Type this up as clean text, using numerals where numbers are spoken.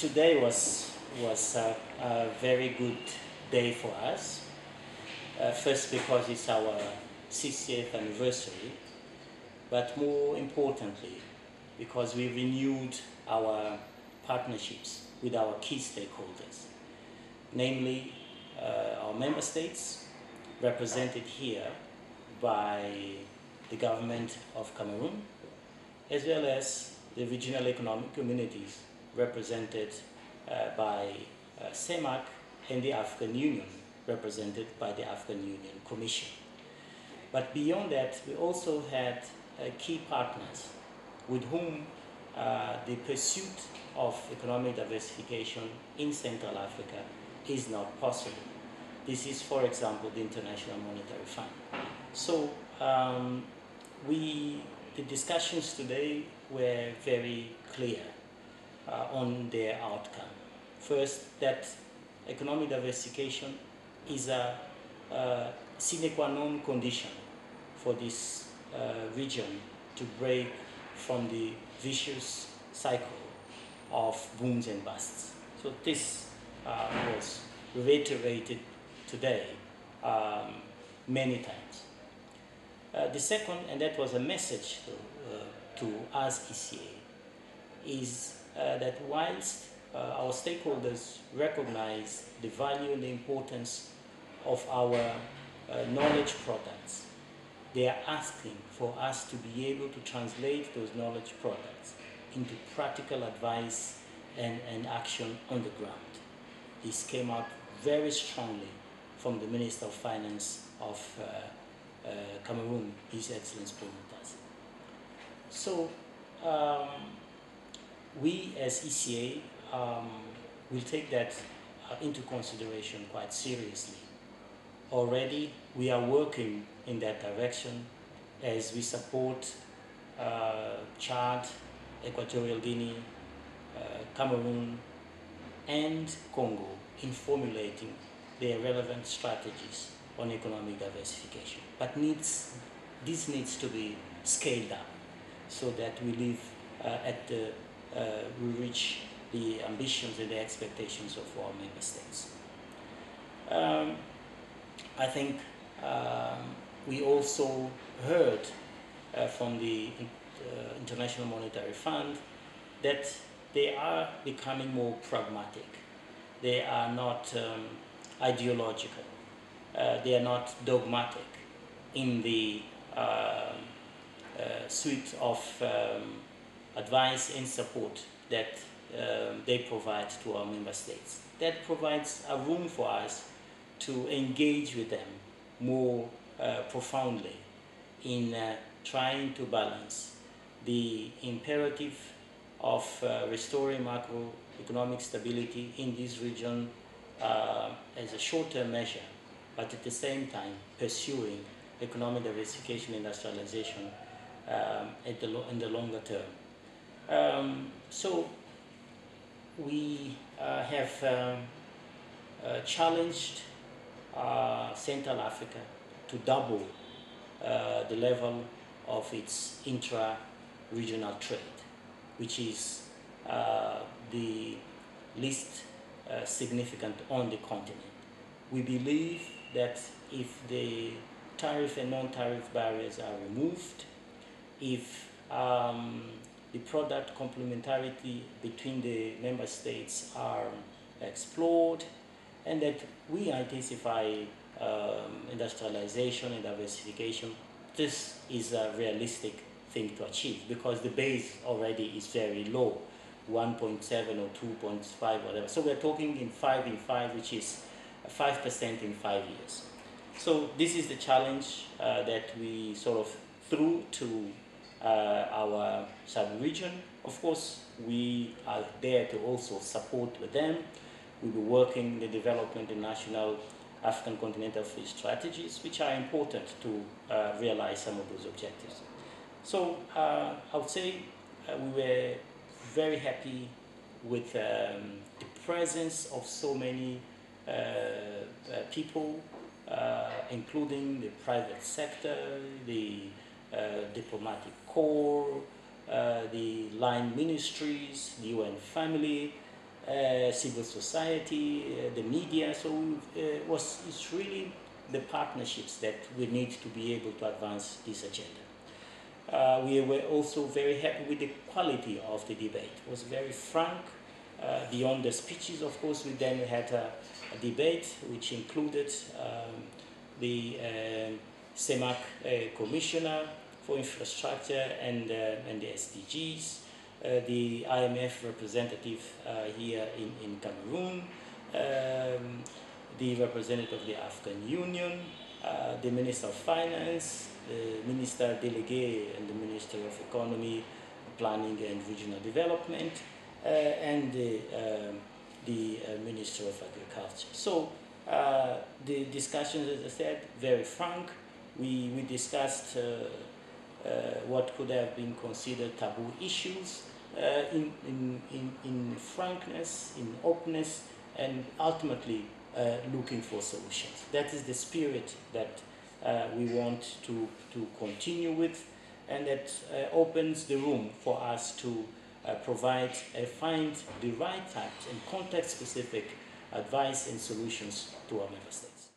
Today was a very good day for us. First, because it's our 60th anniversary, but more importantly, because we renewed our partnerships with our key stakeholders, namely our member states, represented here by the government of Cameroon, as well as the regional economic communities represented by CEMAC and the African Union, represented by the African Union Commission. But beyond that, we also had key partners with whom the pursuit of economic diversification in Central Africa is not possible. This is, for example, the International Monetary Fund. So the discussions today were very clear on their outcome. First, that economic diversification is a sine qua non condition for this region to break from the vicious cycle of booms and busts. So this was reiterated today many times. The second, and that was a message to us ECA, is that whilst our stakeholders recognize the value and the importance of our knowledge products, they are asking for us to be able to translate those knowledge products into practical advice and action on the ground. This came out very strongly from the Minister of Finance of Cameroon, His Excellency Pedro. So we as ECA will take that into consideration quite seriously. Already we are working in that direction as we support Chad, Equatorial Guinea, Cameroon and Congo in formulating their relevant strategies on economic diversification. But this needs to be scaled up so that we reach the ambitions and the expectations of our member states. I think we also heard from the International Monetary Fund that they are becoming more pragmatic. They are not ideological. They are not dogmatic in the suite of advice and support that they provide to our member states. That provides a room for us to engage with them more profoundly in trying to balance the imperative of restoring macroeconomic stability in this region as a short-term measure, but at the same time pursuing economic diversification and industrialization in the longer term. So we have challenged Central Africa to double the level of its intra-regional trade, which is the least significant on the continent. We believe that if the tariff and non-tariff barriers are removed, if the product complementarity between the member states are explored, and that we intensify industrialization and diversification, this is a realistic thing to achieve because the base already is very low, 1.7 or 2.5, whatever. So we're talking in 5, which is 5% in 5 years. So this is the challenge that we sort of threw to our sub-region. Of course, we are there to also support with them. We'll be working the development of national African continental free strategies, which are important to realize some of those objectives. So I would say we were very happy with the presence of so many people, including the private sector, the diplomatic corps, the line ministries, the UN family, civil society, the media. So it's really the partnerships that we need to be able to advance this agenda. We were also very happy with the quality of the debate. It was very frank. Beyond the speeches, of course, we then had a debate which included the CEMAC Commissioner for Infrastructure and the SDGs, the IMF representative here in Cameroon, the representative of the African Union, the Minister of Finance, the Minister Delegate and the Minister of Economy, Planning and Regional Development, and the Minister of Agriculture. So the discussions, as I said, very frank. We discussed what could have been considered taboo issues in frankness, in openness, and ultimately looking for solutions. That is the spirit that we want to continue with, and that opens the room for us to find the right types and context-specific advice and solutions to our member states.